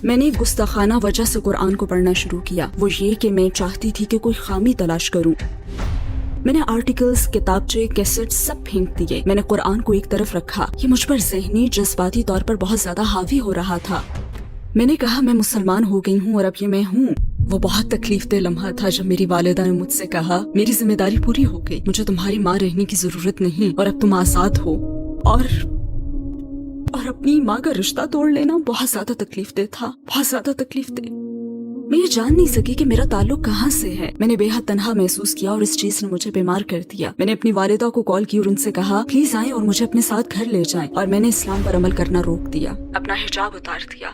میں نے گستاخانہ وجہ سے قرآن کو پڑھنا شروع کیا، وہ یہ کہ میں چاہتی تھی کہ کوئی خامی تلاش کروں۔ میں نے آرٹیکلز، کتابچے، کیسٹ سب پھینک دیے۔ میں نے قرآن کو ایک طرف رکھا، یہ مجھ پر ذہنی جذباتی طور پر بہت زیادہ حاوی ہو رہا تھا۔ میں نے کہا میں مسلمان ہو گئی ہوں اور اب یہ میں ہوں۔ وہ بہت تکلیف دہ لمحہ تھا جب میری والدہ نے مجھ سے کہا میری ذمہ داری پوری ہو گئی، مجھے تمہاری ماں رہنے کی ضرورت نہیں اور اب تم آزاد ہو۔ اور اپنی ماں کا رشتہ توڑ لینا بہت زیادہ تکلیف دہ تھا، بہت زیادہ تکلیف دہ۔ میں یہ جان نہیں سکی کہ میرا تعلق کہاں سے ہے۔ میں نے بے حد تنہا محسوس کیا اور اس چیز نے مجھے بیمار کر دیا۔ میں نے اپنی والدہ کو کال کی اور ان سے کہا پلیز آئیں اور مجھے اپنے ساتھ گھر لے جائیں، اور میں نے اسلام پر عمل کرنا روک دیا، اپنا حجاب اتار دیا۔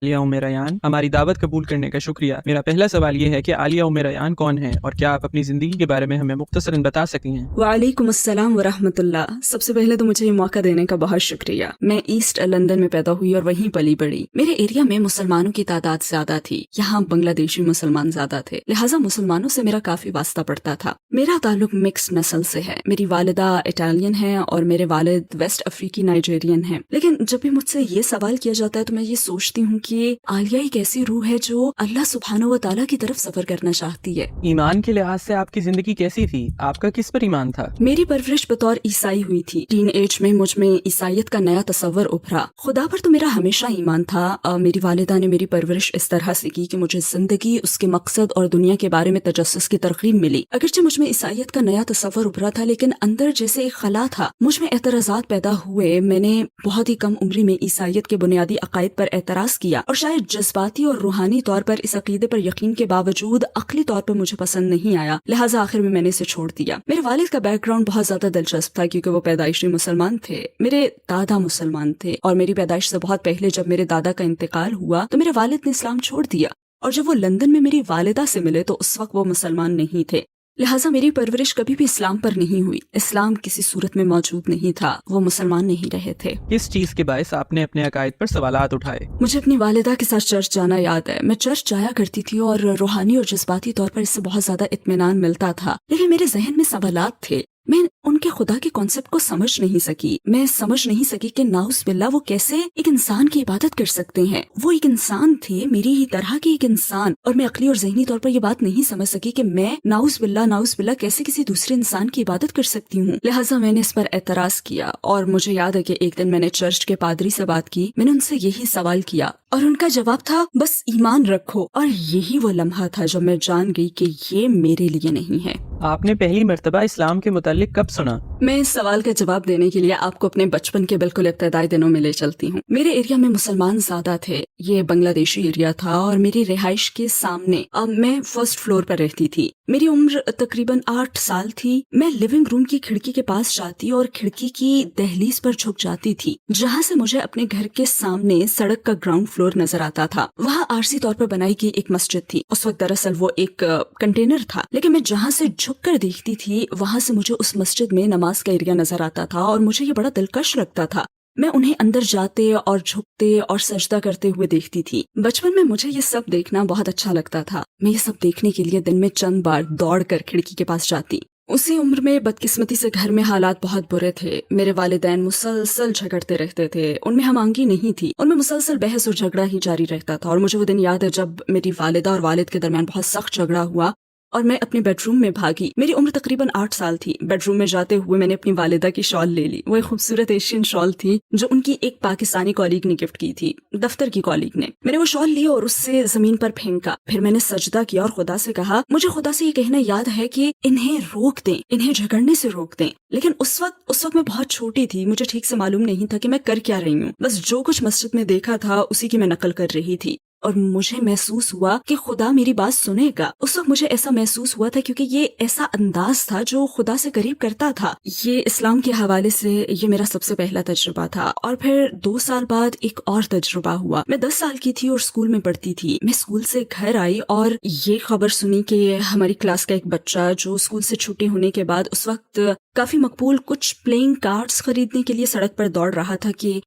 عالیہ ام ریان، ہماری دعوت قبول کرنے کا شکریہ۔ میرا پہلا سوال یہ ہے کہ عالیہ ام ریان کون ہے اور کیا آپ اپنی زندگی کے بارے میں ہمیں مختصراً بتا سکتی ہیں؟ وعلیکم السلام ورحمۃ اللہ۔ سب سے پہلے تو مجھے یہ موقع دینے کا بہت شکریہ۔ میں ایسٹ لندن میں پیدا ہوئی اور وہیں پلی بڑھی۔ میرے ایریا میں مسلمانوں کی تعداد زیادہ تھی، یہاں بنگلہ دیشی مسلمان زیادہ تھے، لہٰذا مسلمانوں سے میرا کافی واسطہ پڑتا تھا۔ میرا تعلق مکس نسل سے ہے، میری والدہ اٹالین ہے اور میرے والد ویسٹ افریقی نائجیرین ہیں۔ لیکن جب بھی مجھ سے یہ سوال کیا جاتا ہے تو میں یہ سوچتی ہوں کہ عالیہ ایک ایسی روح ہے جو اللہ سبحانہ و تعالیٰ کی طرف سفر کرنا چاہتی ہے۔ ایمان کے لحاظ سے آپ کی زندگی کیسی تھی؟ آپ کا کس پر ایمان تھا؟ میری پرورش بطور عیسائی ہوئی تھی۔ ٹین ایج میں مجھ میں عیسائیت کا نیا تصور ابھرا۔ خدا پر تو میرا ہمیشہ ایمان تھا۔ میری والدہ نے میری پرورش اس طرح سے کی کہ مجھے زندگی، اس کے مقصد اور دنیا کے بارے میں تجسس کی ترغیب ملی۔ اگرچہ مجھ میں عیسائیت کا نیا تصور ابھرا تھا، لیکن اندر جیسے ایک خلا تھا، مجھ میں اعتراضات پیدا ہوئے۔ میں نے بہت ہی کم عمری میں عیسائیت کے بنیادی عقائد پر اعتراض کیا، اور شاید جذباتی اور روحانی طور پر اس عقیدے پر یقین کے باوجود عقلی طور پر مجھے پسند نہیں آیا، لہٰذا آخر میں نے اسے چھوڑ دیا۔ میرے والد کا بیک گراؤنڈ بہت زیادہ دلچسپ تھا کیونکہ وہ پیدائشی مسلمان تھے۔ میرے دادا مسلمان تھے اور میری پیدائش سے بہت پہلے جب میرے دادا کا انتقال ہوا تو میرے والد نے اسلام چھوڑ دیا، اور جب وہ لندن میں میری والدہ سے ملے تو اس وقت وہ مسلمان نہیں تھے، لہٰذا میری پرورش کبھی بھی اسلام پر نہیں ہوئی۔ اسلام کسی صورت میں موجود نہیں تھا، وہ مسلمان نہیں رہے تھے۔ کس چیز کے باعث آپ نے اپنے عقائد پر سوالات اٹھائے؟ مجھے اپنی والدہ کے ساتھ چرچ جانا یاد ہے۔ میں چرچ جایا کرتی تھی اور روحانی اور جذباتی طور پر اس سے بہت زیادہ اطمینان ملتا تھا، لیکن میرے ذہن میں سوالات تھے۔ میں ان کے خدا کے کانسیپٹ کو سمجھ نہیں سکی۔ میں سمجھ نہیں سکی کہ نعوذ باللہ وہ کیسے ایک انسان کی عبادت کر سکتے ہیں۔ وہ ایک انسان تھے، میری ہی طرح کے ایک انسان، اور میں عقلی اور ذہنی طور پر یہ بات نہیں سمجھ سکی کہ میں نعوذ باللہ کیسے کسی دوسرے انسان کی عبادت کر سکتی ہوں۔ لہٰذا میں نے اس پر اعتراض کیا، اور مجھے یاد ہے کہ ایک دن میں نے چرچ کے پادری سے بات کی۔ میں نے ان سے یہی سوال کیا اور ان کا جواب تھا بس ایمان رکھو، اور یہی وہ لمحہ تھا جب میں جان گئی کہ یہ میرے لیے نہیں ہے۔ آپ نے پہلی مرتبہ اسلام کے متعلق کب سنا؟ میں اس سوال کا جواب دینے کے لیے آپ کو اپنے بچپن کے بالکل ابتدائی دنوں میں لے چلتی ہوں۔ میرے ایریا میں مسلمان زیادہ تھے، یہ بنگلہ دیشی ایریا تھا، اور میری رہائش کے سامنے میں فرسٹ فلور پر رہتی تھی۔ میری عمر تقریباً 8 سال تھی۔ میں لیونگ روم کی کھڑکی کے پاس جاتی اور کھڑکی کی دہلیز پر جھک جاتی تھی، جہاں سے مجھے اپنے گھر کے سامنے سڑک کا گراؤنڈ فلور نظر آتا تھا۔ وہاں عارضی طور پر بنائی گئی ایک مسجد تھی۔ اس وقت دراصل وہ ایک کنٹینر تھا، لیکن میں جہاں سے جھک کر دیکھتی تھی وہاں سے مجھے اس مسجد میں نماز کا ایریا نظر آتا تھا، اور مجھے یہ بڑا دلکش لگتا تھا۔ میں انہیں اندر جاتے اور جھکتے اور سجدہ کرتے ہوئے دیکھتی تھی۔ بچپن میں مجھے یہ سب دیکھنا بہت اچھا لگتا تھا۔ میں یہ سب دیکھنے کے لیے دن میں چند بار دوڑ کر کھڑکی کے پاس جاتی۔ اسی عمر میں بدقسمتی سے گھر میں حالات بہت برے تھے۔ میرے والدین مسلسل جھگڑتے رہتے تھے، ان میں ہم آہنگی نہیں تھی، ان میں مسلسل بحث اور جھگڑا ہی جاری رہتا تھا۔ اور مجھے وہ دن یاد ہے جب میری والدہ اور والد کے درمیان بہت سخت جھگڑا ہوا اور میں اپنے بیڈ روم میں بھاگی۔ میری عمر تقریباً 8 سال تھی۔ بیڈ روم میں جاتے ہوئے میں نے اپنی والدہ کی شال لے لی۔ وہ ایک خوبصورت ایشین شال تھی جو ان کی ایک پاکستانی کالیگ نے گفٹ کی تھی، دفتر کی کالیگ نے۔ میں نے وہ شال لی اور اس سے زمین پر پھینکا، پھر میں نے سجدہ کیا اور خدا سے کہا مجھے خدا سے یہ کہنا یاد ہے کہ انہیں روک دیں، انہیں جھگڑنے سے روک دیں۔ لیکن اس وقت میں بہت چھوٹی تھی، مجھے ٹھیک سے معلوم نہیں تھا کہ میں کر کیا رہی ہوں۔ بس جو کچھ مسجد میں دیکھا تھا اسی کی میں نقل کر رہی تھی، اور مجھے محسوس ہوا کہ خدا میری بات سنے گا۔ اس وقت مجھے ایسا محسوس ہوا تھا کیونکہ یہ ایسا انداز تھا جو خدا سے قریب کرتا تھا۔ یہ اسلام کے حوالے سے یہ میرا سب سے پہلا تجربہ تھا، اور پھر 2 سال بعد ایک اور تجربہ ہوا۔ میں 10 سال کی تھی اور اسکول میں پڑھتی تھی۔ میں اسکول سے گھر آئی اور یہ خبر سنی کہ ہماری کلاس کا ایک بچہ جو اسکول سے چھٹی ہونے کے بعد اس وقت کافی مقبول کچھ پلینگ کارڈز خریدنے کے لیے سڑک پر دوڑ رہا تھا کہ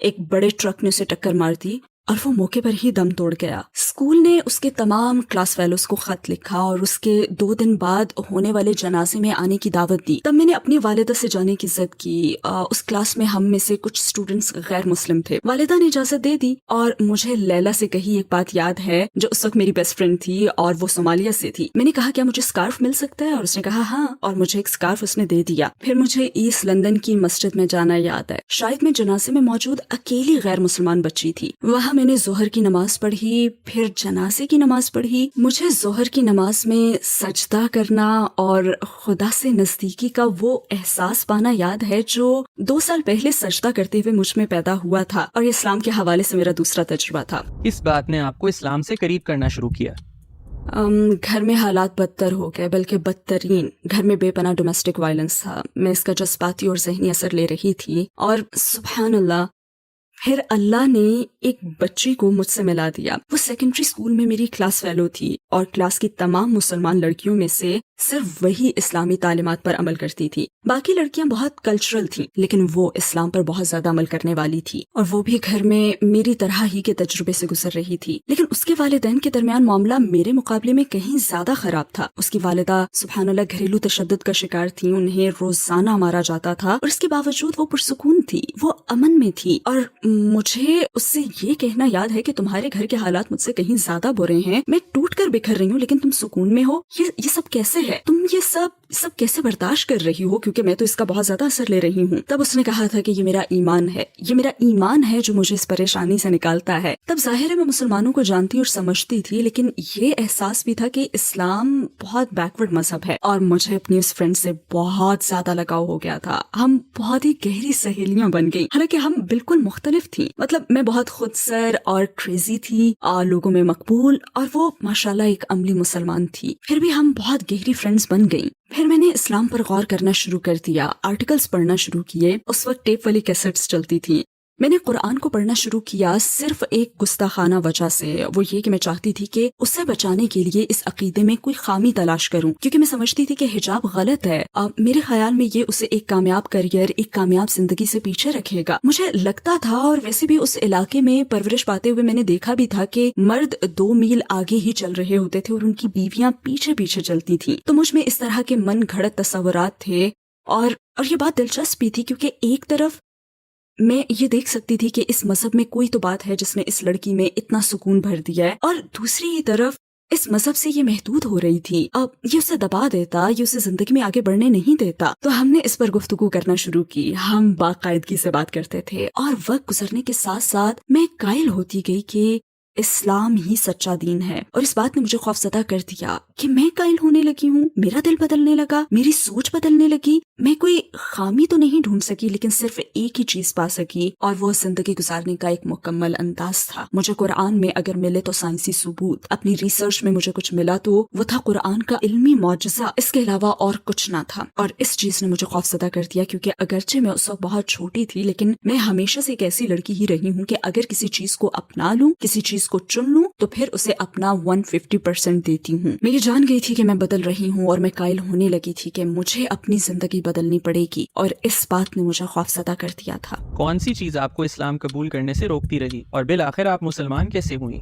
ایک بڑے ٹرک نے اسے ٹکر مار دی اور وہ موقع پر ہی دم توڑ گیا۔ اسکول نے اس کے تمام کلاس فیلوز کو خط لکھا اور اس کے 2 دن بعد ہونے والے جنازے میں آنے کی دعوت دی۔ تب میں نے اپنی والدہ سے جانے کی ضد کی۔ اس کلاس میں ہم میں سے کچھ اسٹوڈنٹس غیر مسلم تھے۔ والدہ نے اجازت دے دی اور مجھے لیلا سے کہی ایک بات یاد ہے جو اس وقت میری بیسٹ فرینڈ تھی اور وہ صومالیہ سے تھی۔ میں نے کہا کیا مجھے اسکارف مل سکتا ہے، اور اس نے کہا ہاں، اور مجھے ایک اسکارف اس نے دے دیا۔ پھر مجھے ایسٹ لندن کی مسجد میں جانا یاد ہے۔ شاید میں جنازے میں موجود اکیلی غیر مسلمان بچی تھی۔ وہاں میں نے ظہر کی نماز پڑھی، پھر جنازے کی نماز پڑھی۔ مجھے ظہر کی نماز میں سجدہ کرنا اور خدا سے نزدیکی کا وہ احساس پانا یاد ہے جو 2 سال پہلے سجدہ کرتے ہوئے مجھ میں پیدا ہوا تھا، اور اسلام کے حوالے سے میرا دوسرا تجربہ تھا۔ اس بات نے آپ کو اسلام سے قریب کرنا شروع کیا؟ گھر میں حالات بدتر ہو گئے، بلکہ بدترین۔ گھر میں بے پناہ ڈومیسٹک وائلنس تھا۔ میں اس کا جذباتی اور ذہنی اثر لے رہی تھی، اور سبحان اللہ پھر اللہ نے ایک بچی کو مجھ سے ملا دیا۔ وہ سیکنڈری اسکول میں میری کلاس فیلو تھی، اور کلاس کی تمام مسلمان لڑکیوں میں سے صرف وہی اسلامی تعلیمات پر عمل کرتی تھی۔ باقی لڑکیاں بہت کلچرل تھیں، لیکن وہ اسلام پر بہت زیادہ عمل کرنے والی تھی، اور وہ بھی گھر میں میری طرح ہی کے تجربے سے گزر رہی تھی۔ لیکن اس کے والدین کے درمیان معاملہ میرے مقابلے میں کہیں زیادہ خراب تھا۔ اس کی والدہ سبحان اللہ گھریلو تشدد کا شکار تھی، انہیں روزانہ مارا جاتا تھا، اور اس کے باوجود وہ پرسکون تھی، وہ امن میں تھی۔ اور مجھے اس سے یہ کہنا یاد ہے کہ تمہارے گھر کے حالات مجھ سے کہیں زیادہ برے ہیں، میں ٹوٹ کر بکھر رہی ہوں لیکن تم سکون میں ہو، یہ سب کیسے ہے؟ تم یہ سب کیسے برداشت کر رہی ہو؟ کیونکہ میں تو اس کا بہت زیادہ اثر لے رہی ہوں۔ تب اس نے کہا تھا کہ یہ میرا ایمان ہے جو مجھے اس پریشانی سے نکالتا ہے۔ تب ظاہر ہے میں مسلمانوں کو جانتی اور سمجھتی تھی، لیکن یہ احساس بھی تھا کہ اسلام بہت بیکورڈ مذہب ہے، اور مجھے اپنی اس فرینڈ سے بہت زیادہ لگاؤ ہو گیا تھا۔ ہم بہت ہی گہری سہیلیاں بن گئی، حالانکہ ہم بالکل مختلف تھیں۔ مطلب میں بہت خود سر اور کریزی تھی، اور لوگوں میں مقبول، اور وہ ماشاءاللہ ایک عملی مسلمان تھی۔ پھر بھی ہم بہت گہری فرینڈز بن گئیں۔ پھر میں نے اسلام پر غور کرنا شروع کر دیا، آرٹیکلز پڑھنا شروع کیے۔ اس وقت ٹیپ والی کیسٹس چلتی تھیں۔ میں نے قرآن کو پڑھنا شروع کیا صرف ایک گستاخانہ وجہ سے، وہ یہ کہ میں چاہتی تھی کہ اسے بچانے کے لیے اس عقیدے میں کوئی خامی تلاش کروں، کیونکہ میں سمجھتی تھی کہ حجاب غلط ہے۔ میرے خیال میں یہ اسے ایک کامیاب کریئر، ایک کامیاب زندگی سے پیچھے رکھے گا۔ مجھے لگتا تھا، اور ویسے بھی اس علاقے میں پرورش پاتے ہوئے میں نے دیکھا بھی تھا کہ مرد 2 میل آگے ہی چل رہے ہوتے تھے اور ان کی بیویاں پیچھے پیچھے چلتی تھیں۔ تو مجھ میں اس طرح کے من گھڑت تصورات تھے، اور یہ بات دلچسپ بھی تھی، کیونکہ ایک طرف میں یہ دیکھ سکتی تھی کہ اس مذہب میں کوئی تو بات ہے جس نے اس لڑکی میں اتنا سکون بھر دیا ہے، اور دوسری ہی طرف اس مذہب سے یہ محدود ہو رہی تھی۔ اب یہ اسے دبا دیتا، یہ اسے زندگی میں آگے بڑھنے نہیں دیتا۔ تو ہم نے اس پر گفتگو کرنا شروع کی، ہم باقاعدگی سے بات کرتے تھے، اور وقت گزرنے کے ساتھ ساتھ میں قائل ہوتی گئی کہ اسلام ہی سچا دین ہے، اور اس بات نے مجھے خوفزدہ کر دیا کہ میں قائل ہونے لگی ہوں، میرا دل بدلنے لگا، میری سوچ بدلنے لگی۔ میں کوئی خامی تو نہیں ڈھونڈ سکی، لیکن صرف ایک ہی چیز پا سکی، اور وہ زندگی گزارنے کا ایک مکمل انداز تھا۔ مجھے قرآن میں اگر ملے تو سائنسی ثبوت، اپنی ریسرچ میں مجھے کچھ ملا تو وہ تھا قرآن کا علمی معجزہ، اس کے علاوہ اور کچھ نہ تھا۔ اور اس چیز نے مجھے خوفزدہ کر دیا، کیونکہ اگرچہ میں اس وقت بہت چھوٹی تھی، لیکن میں ہمیشہ سے ایک ایسی لڑکی ہی رہی ہوں کہ اگر کسی چیز کو اپنا لوں، کسی چیز کو چن لوں، تو پھر اسے اپنا 150% دیتی ہوں۔ میں یہ جان گئی تھی کہ میں بدل رہی ہوں، اور میں قائل ہونے لگی تھی کہ مجھے اپنی زندگی بدلنی پڑے گی، اور اس بات نے مجھے خوفزدہ کر دیا تھا۔ کون سی چیز آپ کو اسلام قبول کرنے سے روکتی رہی، اور بالآخر آپ مسلمان کیسے ہوئی؟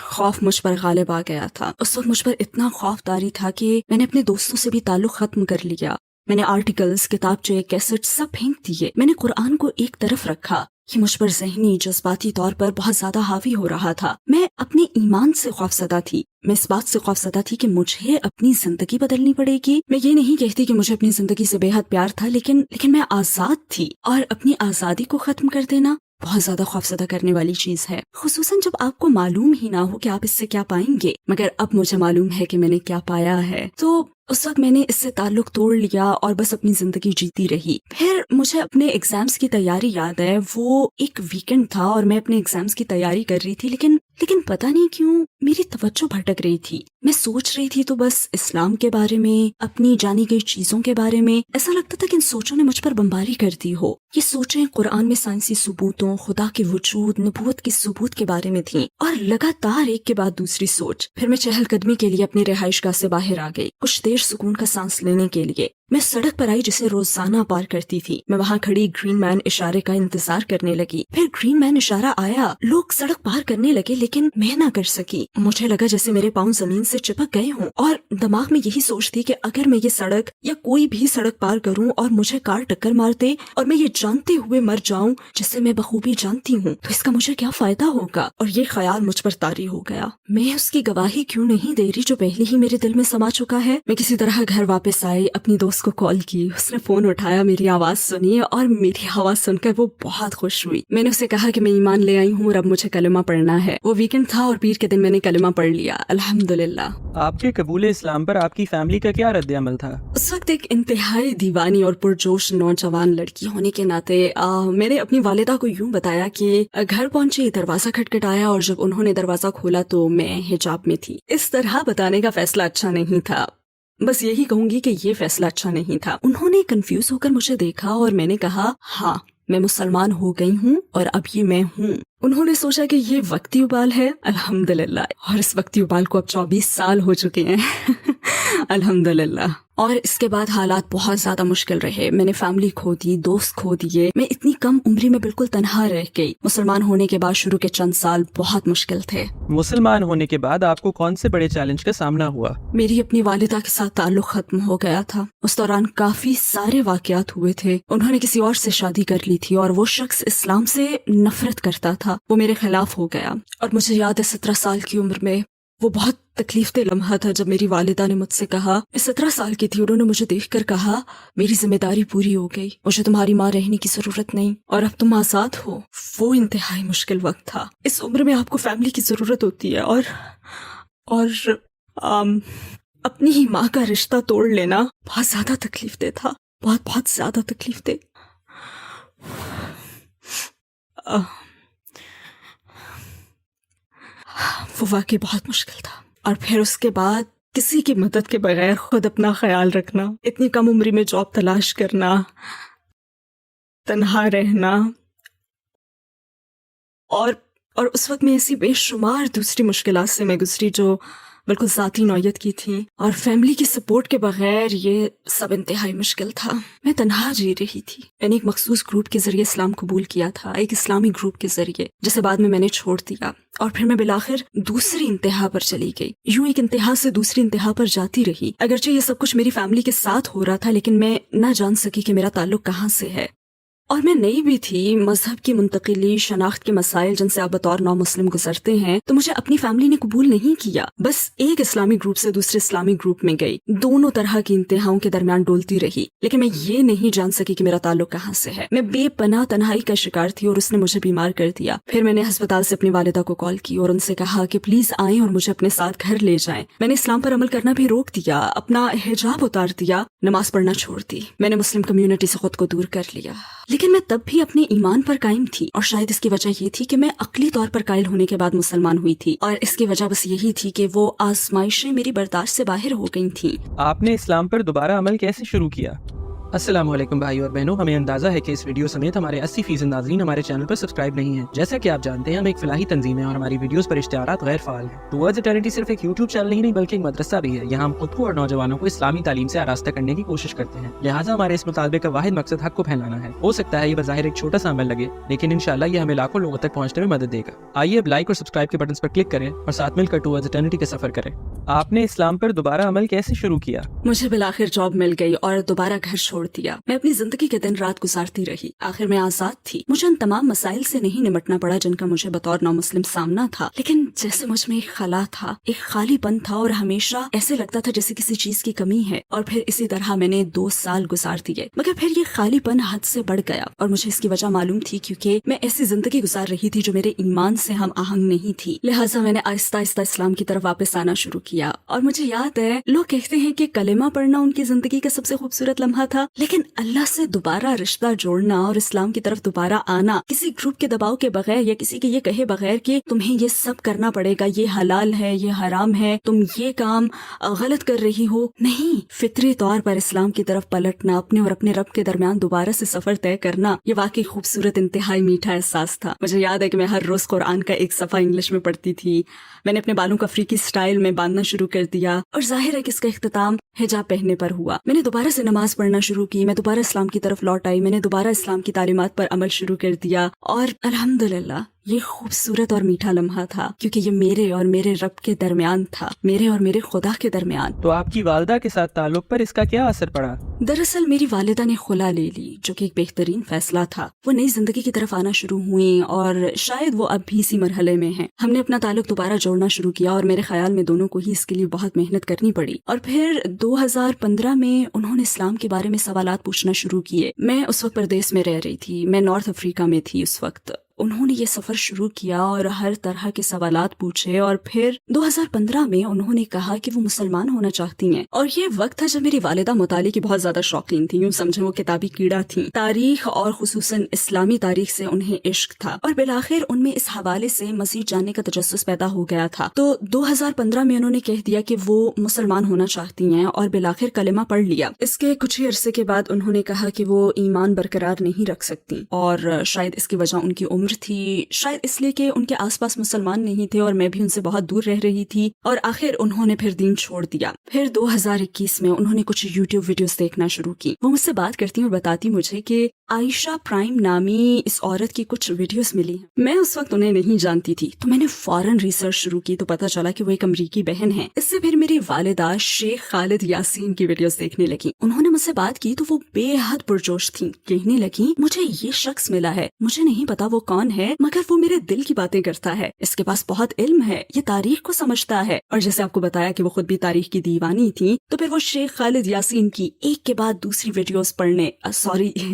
خوف مجھ پر غالب آ گیا تھا۔ اس وقت مجھ پر اتنا خوف طاری تھا کہ میں نے اپنے دوستوں سے بھی تعلق ختم کر لیا۔ میں نے آرٹیکلز، کتابچے، کیسٹ سب پھینک دیے۔ میں نے قرآن کو ایک طرف رکھا، یہ مجھ پر ذہنی جذباتی طور پر بہت زیادہ حاوی ہو رہا تھا۔ میں اپنے ایمان سے خوفزدہ تھی، میں اس بات سے خوفزدہ تھی کہ مجھے اپنی زندگی بدلنی پڑے گی۔ میں یہ نہیں کہتی کہ مجھے اپنی زندگی سے بے حد پیار تھا، لیکن میں آزاد تھی، اور اپنی آزادی کو ختم کر دینا بہت زیادہ خوفزدہ کرنے والی چیز ہے، خصوصاً جب آپ کو معلوم ہی نہ ہو کہ آپ اس سے کیا پائیں گے۔ مگر اب مجھے معلوم ہے کہ میں نے کیا پایا ہے، تو اس وقت میں نے اس سے تعلق توڑ لیا اور بس اپنی زندگی جیتی رہی۔ پھر مجھے اپنے ایگزامز کی تیاری یاد ہے، وہ ایک ویکنڈ تھا اور میں اپنے ایگزامز کی تیاری کر رہی تھی، لیکن پتہ نہیں کیوں میری توجہ بھٹک رہی تھی۔ میں سوچ رہی تھی تو بس اسلام کے بارے میں، اپنی جانی گئی چیزوں کے بارے میں۔ ایسا لگتا تھا کہ ان سوچوں نے مجھ پر بمباری کر دی ہو۔ یہ سوچیں قرآن میں سائنسی ثبوتوں، خدا کے وجود، نبوت کے ثبوت کے بارے میں تھیں، اور لگاتار ایک کے بعد دوسری سوچ۔ پھر میں چہل قدمی کے لیے اپنی رہائش گاہ سے باہر آ گئی، کچھ دیر سکون کا سانس لینے کے لیے۔ मैं सड़क पर आई जिसे रोजाना पार करती थी। मैं वहाँ खड़ी ग्रीन मैन इशारे का इंतजार करने लगी। फिर ग्रीन मैन इशारा आया, लोग सड़क पार करने लगे, लेकिन मैं ना कर सकी। मुझे लगा जैसे मेरे पाँव जमीन से चिपक गए हों और दिमाग में यही सोच थी कि अगर मैं ये सड़क या कोई भी सड़क पार करूं और मुझे कार टक्कर मार दे और मैं ये जानते हुए मर जाऊं जिसे मैं बखूबी जानती हूं, तो इसका मुझे क्या फायदा होगा। और ये ख्याल मुझ पर तारी हो गया। मैं उसकी गवाही क्यों नहीं दे रही जो पहले ही मेरे दिल में समा चुका है। मैं किसी तरह घर वापस आई, अपनी दोस्त को कॉल की, उसने फोन उठाया, मेरी आवाज सुनी और मेरी आवाज सुनकर वो बहुत खुश हुई। मैंने उसे कहा कि मैं ईमान ले आई हूँ और अब मुझे कलमा पढ़ना है। वो वीकेंड था और पीर के दिन मैंने कलमा पढ़ लिया, अल्हम्दुलिल्लाह। आपके कबूल इस्लाम पर आपकी फैमिली का क्या रद्द अमल था? उस वक्त एक इंतहाई दीवानी और पुरजोश नौजवान लड़की होने के नाते मैंने अपनी वालिदा को यूं बताया कि घर पहुंचे, दरवाजा खटखटाया और जब उन्होंने दरवाजा खोला तो मैं हिजाब में थी। इस तरह बताने का फैसला अच्छा नहीं था, बस यही कहूंगी कि ये फैसला अच्छा नहीं था। उन्होंने कंफ्यूज होकर मुझे देखा और मैंने कहा, हाँ मैं मुसलमान हो गई हूँ और अब ये मैं हूँ। उन्होंने सोचा कि ये वक्ती उबाल है, अल्हम्दुलिल्लाह। और इस वक्ती उबाल को अब 24 साल हो चुके हैं अल्हम्दुलिल्लाह। और इसके बाद हालात बहुत ज्यादा मुश्किल रहे। मैंने फैमिली खो दी, दोस्त खो दिए। मैं इतनी कम उम्री में बिल्कुल तन्हा रह गई। मुसलमान होने के बाद शुरू के चंद साल बहुत मुश्किल थे। मुसलमान होने के बाद आपको कौन से बड़े चैलेंज का सामना हुआ? मेरी अपनी वालिदा के साथ ताल्लुक खत्म हो गया था। उस दौरान काफी सारे वाकयात हुए थे। उन्होंने किसी और से शादी कर ली थी और वो शख्स इस्लाम से नफरत करता था। वो मेरे खिलाफ हो गया और मुझे याद है 17 साल की उम्र में वो बहुत तकलीफदेह लम्हा था जब मेरी वालिदा ने मुझसे कहा, मैं 17 साल की थी, उन्होंने मुझे देखकर कहा, मेरी जिम्मेदारी पूरी हो गई, मुझे तुम्हारी माँ रहने की जरूरत नहीं और अब तुम आजाद हो। वो इंतहाई मुश्किल वक्त था। इस उम्र में आपको फैमिली की जरूरत होती है और अपनी ही माँ का रिश्ता तोड़ लेना बहुत ज्यादा तकलीफदेह था, बहुत ज्यादा तकलीफदेह। वो वाकई बहुत मुश्किल था। और फिर उसके बाद किसी की मदद के बगैर खुद अपना ख्याल रखना, इतनी कम उम्र में जॉब तलाश करना, तन्हा रहना और उस वक्त में ऐसी बेशुमार दूसरी मुश्किलात से मैं गुजरी जो बिल्कुल ज़ाती नौयत की थी और फैमिली की सपोर्ट के बगैर ये सब इंतहाई मुश्किल था। मैं तन्हा जी रही थी। मैंने एक मखसूस ग्रुप के जरिए इस्लाम कबूल किया था, एक इस्लामी ग्रुप के जरिए, जिसे बाद में मैंने छोड़ दिया और फिर मैं बिलाखिर दूसरी इंतहा पर चली गई। यूं एक इंतहा से दूसरी इंतहा पर जाती रही। अगरचे ये सब कुछ मेरी फैमिली के साथ हो रहा था, लेकिन मैं न जान सकी कि मेरा ताल्लुक कहाँ से है। और मैं नई भी थी। मजहब की मुंतकिली, शनाख्त के मसाइल जिनसे आप बतौर नौ मुस्लिम गुजरते हैं, तो मुझे अपनी फैमिली ने कबूल नहीं किया। बस एक इस्लामी ग्रुप से दूसरे इस्लामी ग्रुप में गई, दोनों तरह की इंतहाओं के दरमियान डोलती रही, लेकिन मैं ये नहीं जान सकी कि मेरा ताल्लुक कहाँ से है। मैं बेपनाह तन्हाई का शिकार थी और उसने मुझे बीमार कर दिया। फिर मैंने अस्पताल से अपनी वालिदा को कॉल की और उनसे कहा कि प्लीज आए और मुझे अपने साथ घर ले जाएं। मैंने इस्लाम पर अमल करना भी रोक दिया, अपना हिजाब उतार दिया, नमाज पढ़ना छोड़ दी। मैंने मुस्लिम कम्युनिटी से खुद को दूर कर लिया, लेकिन मैं तब भी अपने ईमान पर कायम थी। और शायद इसकी वजह ये थी कि मैं अक्ली तौर पर कायल होने के बाद मुसलमान हुई थी, और इसकी वजह बस यही थी कि वो आजमाइशें मेरी बर्दाश्त से बाहर हो गई थी। आपने इस्लाम पर दोबारा अमल कैसे शुरू किया? अस्सलामुअलैकुम भाई और बहनों, हमें अंदाजा है कि इस वीडियो समेत हमारे 80% नाज़रीन हमारे चैनल पर सब्सक्राइब नहीं है। जैसा कि आप जानते हैं, हम एक फलाही तंजीम है और हमारी वीडियोस पर इश्तिहारात गैर फाल हैं। टुवर्ड्स इटर्निटी सिर्फ एक यूट्यूब चैनल ही नहीं बल्कि एक मदरसा भी है। यहाँ हम खुद को और नौजवानों को इस्लामी तालीम से आरास्ता करने की कोशिश करते हैं। लिहाजा हमारे इस मुतालबे का वाहिद मकसद हक को फैलाना है। हो सकता है ये बज़ाहिर एक छोटा सा अमल लगे, लेकिन इंशाल्लाह ये हमें लाखों लोगों तक पहुँचने में मदद देगा। आइए अब लाइक और सब्सक्राइब के बटन पर क्लिक करें और साथ मिलकर टुवर्ड्स इटर्निटी का सफर करें। आपने इस्लाम पर दोबारा अमल कैसे शुरू किया? मुझे बिलाखिर जॉब मिल गई और दोबारा घर छोड़ दिया। मैं अपनी जिंदगी के दिन रात गुजारती रही। आखिर मैं आजाद थी। मुझे उन तमाम मसाइल से नहीं निपटना पड़ा जिनका मुझे बतौर नौ मुस्लिम सामना था, लेकिन जैसे मुझ में एक खला था, एक खालीपन था और हमेशा ऐसे लगता था जैसे किसी चीज की कमी है। और फिर इसी तरह मैंने 2 साल गुजार दिए, मगर फिर ये खालीपन हद से बढ़ गया और मुझे इसकी वजह मालूम थी, क्योंकि मैं ऐसी जिंदगी गुजार रही थी जो मेरे ईमान से हम आहंग नहीं थी। लिहाजा मैंने आहिस्ता आहिस्ता इस्लाम की तरफ वापस आना शुरू किया। और मुझे याद है, लोग कहते हैं कि कलेमा पढ़ना उनकी जिंदगी का सबसे खूबसूरत लम्हा था, लेकिन अल्लाह से दोबारा रिश्ता जोड़ना और इस्लाम की तरफ दोबारा आना किसी ग्रुप के दबाव के बगैर या किसी के ये कहे बगैर कि तुम्हें ये सब करना पड़ेगा, ये हलाल है, ये हराम है, तुम ये काम गलत कर रही हो, नहीं, फितरी तौर पर इस्लाम की तरफ पलटना, अपने और अपने रब के दरमियान दोबारा से सफर तय करना, ये वाकई खूबसूरत इंतहाई मीठा एहसास था। मुझे याद है कि मैं हर रोज कुरान का एक सफा इंग्लिश में पढ़ती थी। मैंने अपने बालों का अफ्रीकी स्टाइल में बांधना पढ़ना शुरू कर दिया और जाहिर है कि इसका इख्तिताम हिजाब पहनने पर हुआ। मैंने दोबारा से नमाज पढ़ना शुरू की, मैं दोबारा इस्लाम की तरफ लौट आई, मैंने दोबारा इस्लाम की तालीमात पर अमल शुरू कर दिया और अल्हम्दुलिल्लाह ये खूबसूरत और मीठा लम्हा था क्योंकि ये मेरे और मेरे रब के दरमियान था, मेरे और मेरे खुदा के दरमियान। तो आपकी वालिदा के साथ ताल्लुक पर इसका क्या असर पड़ा? दरअसल मेरी वालिदा ने खुला ले ली, जो कि एक बेहतरीन फैसला था। वो नई जिंदगी की तरफ आना शुरू हुई और शायद वो अब भी इसी मरहले में हैं। हमने अपना ताल्लुक दोबारा जोड़ना शुरू किया और मेरे ख्याल में दोनों को ही इसके लिए बहुत मेहनत करनी पड़ी। और फिर 2015 में उन्होंने इस्लाम के बारे में सवालात पूछना शुरू किए। मैं उस वक्त परदेश में रह रही थी, मैं नॉर्थ अफ्रीका में थी उस वक्त। उन्होंने ये सफर शुरू किया और हर तरह के सवालात पूछे और फिर 2015 में उन्होंने कहा कि वो मुसलमान होना चाहती हैं। और ये वक्त था जब मेरी वालिदा मुताले की बहुत ज्यादा शौकीन थी, यूं समझे वो किताबी कीड़ा थी। तारीख और खुसूसन इस्लामी तारीख से उन्हें इश्क था और बिलाखिर उनमें इस हवाले से मजीद जानने का तजस्सुस पैदा हो गया था। तो 2015 में उन्होंने कह दिया कि वो मुसलमान होना चाहती हैं और बिलाखिर कलिमा पढ़ लिया। इसके कुछ ही अरसे के बाद उन्होंने कहा कि वो ईमान बरकरार नहीं रख सकती और शायद इसकी वजह उनकी उम्र थी, शायद इसलिए कि उनके आसपास मुसलमान नहीं थे और मैं भी उनसे बहुत दूर रह रही थी। और आखिर उन्होंने फिर दीन छोड़ दिया। फिर 2021 में उन्होंने कुछ यूट्यूब वीडियोस देखना शुरू की। वो मुझसे बात करती और बताती मुझे कि आयशा प्राइम नामी इस औरत की कुछ वीडियोस मिली हैं। मैं उस वक्त उन्हें नहीं जानती थी, तो मैंने फौरन रिसर्च शुरू की तो पता चला कि वो एक अमरीकी बहन है। इससे फिर मेरी वालिदा शेख खालिद यासीन की वीडियोस देखने लगी। उन्होंने मुझसे बात की तो वो बेहद पुरजोश थी। कहने लगी, मुझे ये शख्स मिला है, मुझे नहीं पता वो कौन है, मगर वो मेरे दिल की बातें करता है, इसके पास बहुत इल्म है, ये तारीख को समझता है। और जैसे आपको बताया कि वो खुद भी तारीख की दीवानी थी, तो फिर वो शेख खालिद यासीन की एक के बाद दूसरी वीडियोस पढ़ने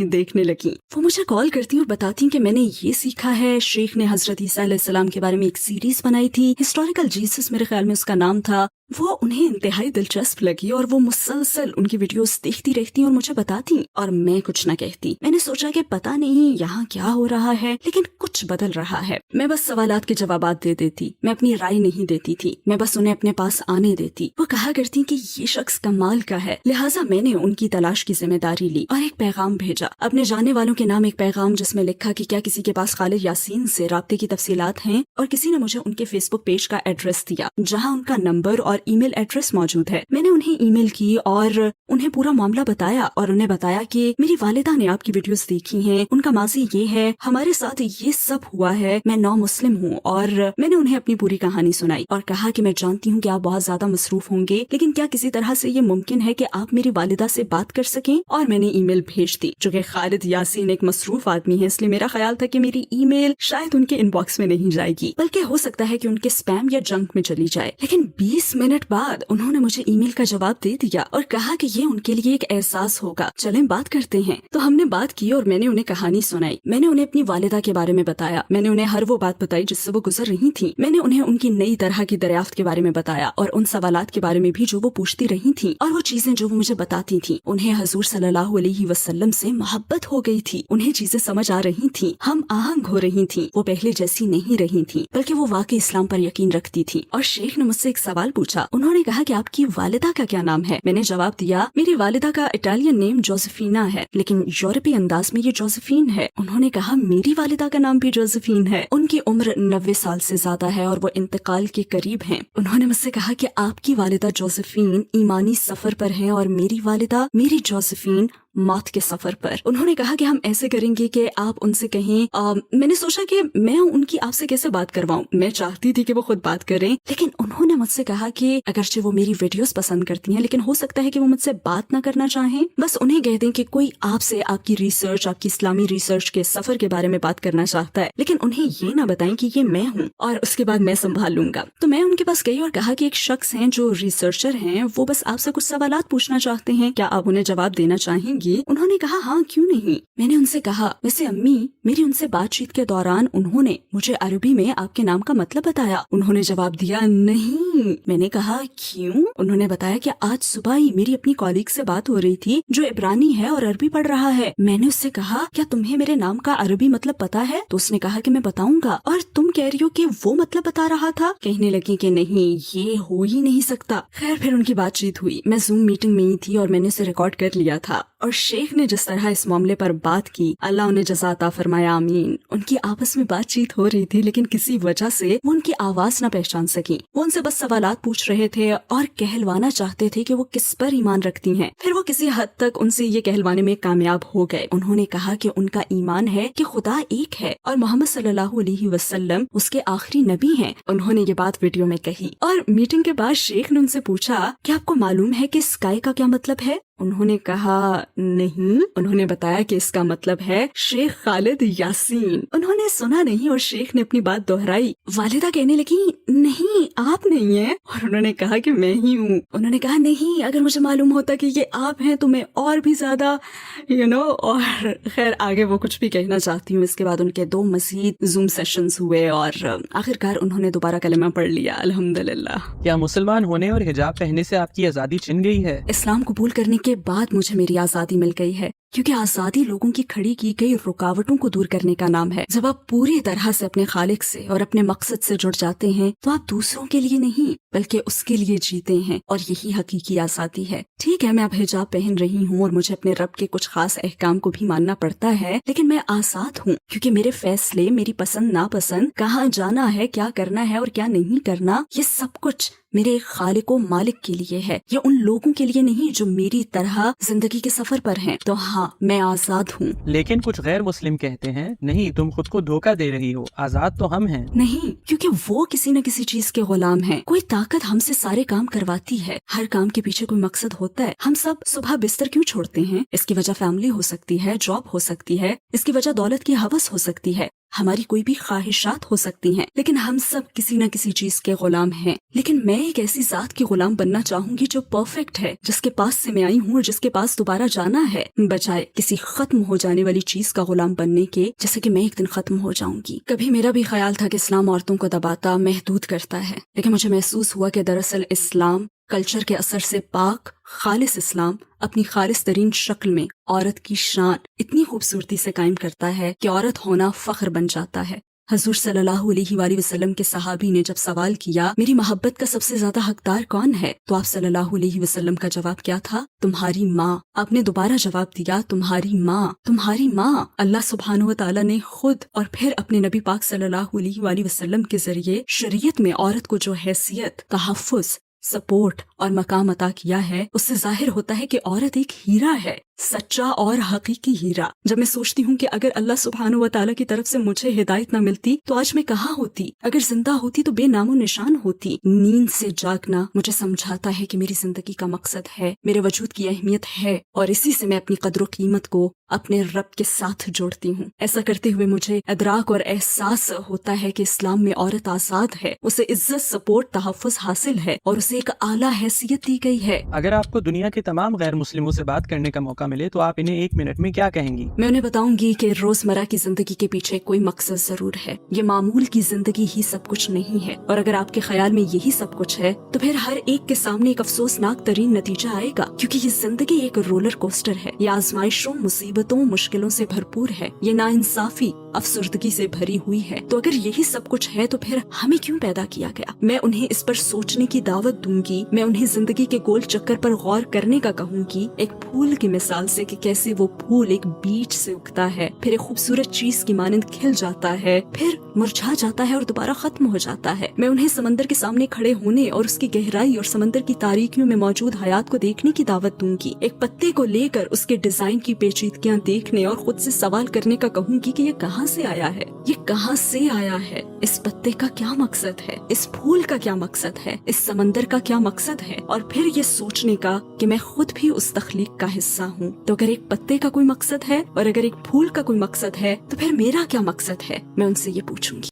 देखने लगी। वो मुझे कॉल करती और बताती कि मैंने ये सीखा है, शेख ने हजरत ईसा अलैहिस्सलाम के बारे में एक सीरीज बनाई थी, हिस्टोरिकल जीसस मेरे ख्याल में उसका नाम था। वो उन्हें इंतहाई दिलचस्प लगी और वो मुसलसल उनकी वीडियोस देखती रहती और मुझे बताती और मैं कुछ न कहती। मैंने सोचा कि पता नहीं यहाँ क्या हो रहा है, लेकिन कुछ बदल रहा है। मैं बस सवालात के जवाबात दे देती, मैं अपनी राय नहीं देती थी, मैं बस उन्हें अपने पास आने देती। वो कहा करती कि ये शख्स कमाल का है, लिहाजा मैंने उनकी तलाश की जिम्मेदारी ली और एक पैगाम भेजा, अपने जाने वालों के नाम एक पैगाम, जिसमें लिखा कि क्या किसी के पास खालिद यासीन से राब्ते की तफसीलात हैं। और किसी ने मुझे उनके फेसबुक पेज का एड्रेस दिया जहाँ उनका नंबर और ईमेल एड्रेस मौजूद है। मैंने उन्हें ईमेल की और उन्हें पूरा मामला बताया और उन्हें बताया कि मेरी वालिदा ने आपकी वीडियोस देखी हैं, उनका माजी ये है, हमारे साथ ये सब हुआ है, मैं नौ मुस्लिम हूँ। और मैंने उन्हें अपनी पूरी कहानी सुनाई और कहा कि मैं जानती हूँ कि आप बहुत ज्यादा मसरूफ होंगे, लेकिन क्या किसी तरह से ये मुमकिन है कि आप मेरी वालिदा से बात कर सकें। और मैंने ईमेल भेज दी। चूँकि खालिद यासीन एक मसरूफ आदमी है, इसलिए मेरा ख्याल था कि मेरी ईमेल शायद उनके इनबॉक्स में नहीं जाएगी, बल्कि हो सकता है कि उनके स्पैम या जंक में चली जाए। लेकिन 20 मिनट बाद उन्होंने मुझे ईमेल का जवाब दे दिया और कहा कि ये उनके लिए एक एहसास होगा, चलें बात करते हैं। तो हमने बात की और मैंने उन्हें कहानी सुनाई। मैंने उन्हें अपनी वालिदा के बारे में बताया, मैंने उन्हें हर वो बात बताई जिससे वो गुजर रही थी। मैंने उन्हें उनकी नई तरह की दरियाफ्त के बारे में बताया और उन सवालात के बारे में भी जो वो पूछती रही थी और वो चीजें जो वो मुझे बताती थी। उन्हें हजूर सल्लल्लाहु अलैहि वसल्लम से मोहब्बत हो गई थी, उन्हें चीजें समझ आ रही थी, हम आहंग हो रही थी, वो पहले जैसी नहीं रही थी, बल्कि वो वाकई इस्लाम पर यकीन रखती थी। और शेख ने मुझसे एक सवाल पूछा। उन्होंने कहा कि आपकी वालिदा का क्या नाम है। मैंने जवाब दिया, मेरी वालिदा का इटालियन नेम जोसेफिना है, लेकिन यूरोपीय अंदाज में ये जोसेफिन है। उन्होंने कहा, मेरी वालिदा का नाम भी जोसेफिन है, उनकी उम्र 90 साल से ज्यादा है और वो इंतकाल के करीब हैं। उन्होंने मुझसे कहा कि आपकी वालिदा जोसेफिन ईमानी सफर पर है और मेरी वालिदा, मेरी जोसेफिन, मौत के सफर पर। उन्होंने कहा कि हम ऐसे करेंगे कि आप उनसे कहें। मैंने सोचा कि मैं उनकी आपसे कैसे बात करवाऊं। मैं चाहती थी कि वो खुद बात करें, लेकिन उन्होंने मुझसे कहा कि अगरचे वो मेरी वीडियोस पसंद करती हैं, लेकिन हो सकता है कि वो मुझसे बात ना करना चाहें। बस उन्हें कह दें कि कोई आपसे आपकी रिसर्च, आपकी इस्लामी रिसर्च के सफर के बारे में बात करना चाहता है, लेकिन उन्हें ये ना बताएं कि ये मैं हूँ और उसके बाद मैं संभाल लूंगा। तो मैं उनके पास गई और कहा कि एक शख्स हैं जो रिसर्चर हैं, वो बस आपसे कुछ सवालात पूछना चाहते हैं, क्या आप उन्हें जवाब देना चाहेंगी? उन्होंने कहा, हाँ क्यों नहीं। मैंने उनसे कहा, वैसे अम्मी, मेरी उनसे बातचीत के दौरान उन्होंने मुझे अरबी में आपके नाम का मतलब बताया। उन्होंने जवाब दिया, नहीं। मैंने कहा, क्यों? उन्होंने बताया कि आज सुबह ही मेरी अपनी कॉलीग से बात हो रही थी जो इब्रानी है और अरबी पढ़ रहा है। मैंने उससे कहा, क्या तुम्हें मेरे नाम का अरबी मतलब पता है? तो उसने कहा कि मैं बताऊंगा। और तुम कह रही हो कि वो मतलब बता रहा था? कहने लगी कि नहीं, ये हो ही नहीं सकता। खैर, फिर उनकी बातचीत हुई। मैं जूम मीटिंग में ही थी और मैंने उसे रिकॉर्ड कर लिया था और शेख ने जिस तरह इस मामले पर बात की, अल्लाह उन्हें जज़ा अता फरमाया, आमीन। उनकी आपस में बातचीत हो रही थी, लेकिन किसी वजह से वो उनकी आवाज न पहचान सकी। वो उनसे बस सवालात पूछ रहे थे और कहलवाना चाहते थे कि वो किस पर ईमान रखती हैं। फिर वो किसी हद तक उनसे ये कहलवाने में कामयाब हो गए। उन्होंने कहा कि उनका ईमान है कि खुदा एक है और मोहम्मद सल्लल्लाहु अलैहि वसल्लम उसके आखिरी नबी हैं। उन्होंने ये बात वीडियो में कही और मीटिंग के बाद शेख ने उनसे पूछा कि आपको मालूम है कि स्काई का क्या मतलब है? उन्होंने कहा नहीं। उन्होंने बताया कि इसका मतलब है शेख खालिद यासीन। उन्होंने सुना नहीं और शेख ने अपनी बात दोहराई। वालिदा कहने लगी, नहीं आप नहीं हैं। और उन्होंने कहा कि मैं ही हूँ। उन्होंने कहा नहीं, अगर मुझे मालूम होता कि ये आप हैं तो मैं और भी ज्यादा और खैर आगे वो कुछ भी कहना चाहती हूँ। इसके बाद उनके 2 मजीद जूम सेशंस हुए और आखिरकार उन्होंने दोबारा कलमा पढ़ लिया, अल्हम्दुलिल्लाह। क्या मुसलमान होने और हिजाब पहनने से आपकी आज़ादी छिन गई है? इस्लाम कबूल करने के बाद मुझे मेरी आज़ादी मिल गई है, क्योंकि आज़ादी लोगों की खड़ी की गई रुकावटों को दूर करने का नाम है। जब आप पूरी तरह से अपने खालिक से और अपने मकसद से जुड़ जाते हैं तो आप दूसरों के लिए नहीं बल्कि उसके लिए जीते हैं, और यही हकीकी आज़ादी है। ठीक है, मैं अब हिजाब पहन रही हूँ और मुझे अपने रब के कुछ खास अहकाम को भी मानना पड़ता है, लेकिन मैं आज़ाद हूँ, क्योंकि मेरे फैसले, मेरी पसंद नापसंद, कहाँ जाना है, क्या करना है और क्या नहीं करना, ये सब कुछ मेरे खालिक व मालिक के लिए है। ये उन लोगों के लिए नहीं जो मेरी तरह जिंदगी के सफर पर हैं। तो हाँ, मैं आजाद हूँ। लेकिन कुछ गैर मुस्लिम कहते हैं नहीं, तुम खुद को धोखा दे रही हो, आजाद तो हम हैं। नहीं, क्योंकि वो किसी न किसी चीज के गुलाम हैं। कोई ताकत हमसे सारे काम करवाती है। हर काम के पीछे कोई मकसद होता है। हम सब सुबह बिस्तर क्यों छोड़ते हैं? इसकी वजह फैमिली हो सकती है, जॉब हो सकती है, इसकी वजह दौलत की हवस हो सकती है, हमारी कोई भी ख्वाहिशात हो सकती हैं, लेकिन हम सब किसी न किसी चीज के गुलाम हैं। लेकिन मैं एक ऐसी जात की गुलाम बनना चाहूंगी जो परफेक्ट है, जिसके पास से मैं आई हूँ और जिसके पास दोबारा जाना है, बजाय किसी खत्म हो जाने वाली चीज का गुलाम बनने के, जैसे कि मैं एक दिन खत्म हो जाऊंगी। कभी मेरा भी ख्याल था कि इस्लाम औरतों को दबाता, महदूद करता है, लेकिन मुझे महसूस हुआ कि दरअसल इस्लाम कल्चर के असर से पाक खालिस इस्लाम अपनी खालिस तरीन शक्ल में औरत की शान इतनी खूबसूरती से कायम करता है कि औरत होना फख्र बन जाता है। हजूर सल्लल्लाहु अलैहि वसल्लम के सहाबी ने जब सवाल किया, मेरी मोहब्बत का सबसे ज्यादा हकदार कौन है, तो आप सल्लल्लाहु अलैहि वसल्लम का जवाब क्या था? तुम्हारी माँ। आपने दोबारा जवाब दिया, तुम्हारी माँ, तुम्हारी माँ। अल्लाह सुब्हानहू व तआला ने खुद और फिर अपने नबी पाक सल्लल्लाहु अलैहि वसल्लम के जरिए शरीयत में औरत को जो हैसियत, तहफ़्फ़ुज़, सपोर्ट और मकाम अता किया है, उससे जाहिर होता है कि औरत एक हीरा है, सच्चा और हकीकी हीरा। जब मैं सोचती हूँ कि अगर अल्लाह सुब्हानहू व तआला की तरफ से मुझे हिदायत न मिलती तो आज मैं कहाँ होती? अगर जिंदा होती तो बेनामो निशान होती। नींद से जागना मुझे समझाता है कि मेरी जिंदगी का मकसद है, मेरे वजूद की अहमियत है, और इसी से मैं अपनी कद्र कीमत को अपने रब के साथ जोड़ती हूँ। ऐसा करते हुए मुझे इदराक और एहसास होता है कि इस्लाम में औरत आजाद है, उसे इज्जत, सपोर्ट, तहफ़्फ़ुज़ हासिल है और उसे एक आला हैसियत दी गई है। अगर आपको दुनिया के तमाम गैर मुस्लिमों से बात करने का मौका मिले तो आप इन्हें 1 मिनट में क्या कहेंगी? मैं उन्हें बताऊंगी कि रोजमर्रा की जिंदगी के पीछे कोई मकसद जरूर है। ये मामूल की जिंदगी ही सब कुछ नहीं है, और अगर आपके ख्याल में यही सब कुछ है तो फिर हर एक के सामने एक अफसोसनाक तरीन नतीजा आएगा, क्योंकि ये जिंदगी एक रोलर कोस्टर है। ये आजमाइशों, मुसीबतों, मुश्किलों से भरपूर है। ये नाइंसाफी, अफसुर्दगी से भरी हुई है। तो अगर यही सब कुछ है तो फिर हमें क्यों पैदा किया गया? मैं उन्हें इस पर सोचने की दावत दूंगी। मैं उन्हें जिंदगी के गोल चक्कर पर गौर करने का कहूंगी, एक फूल की मिसाल से कि कैसे वो फूल एक बीज से उगता है, फिर एक खूबसूरत चीज की मानंद खिल जाता है, फिर मुरझा जाता है और दोबारा खत्म हो जाता है। मैं उन्हें समंदर के सामने खड़े होने और उसकी गहराई और समंदर की तारीकियों में मौजूद हयात को देखने की दावत दूंगी। एक पत्ते को लेकर उसके डिजाइन की पेचीदगियां देखने और खुद से सवाल करने का कहूंगी कि ये कहाँ से आया है, ये कहाँ से आया है, इस पत्ते का क्या मकसद है, इस फूल का क्या मकसद है, इस समंदर का क्या मकसद है, और फिर ये सोचने का कि मैं खुद भी उस तख्लीक का हिस्सा हूँ। तो अगर एक पत्ते का कोई मकसद है और अगर एक फूल का कोई मकसद है तो फिर मेरा क्या मकसद है? मैं उनसे ये पूछूंगी।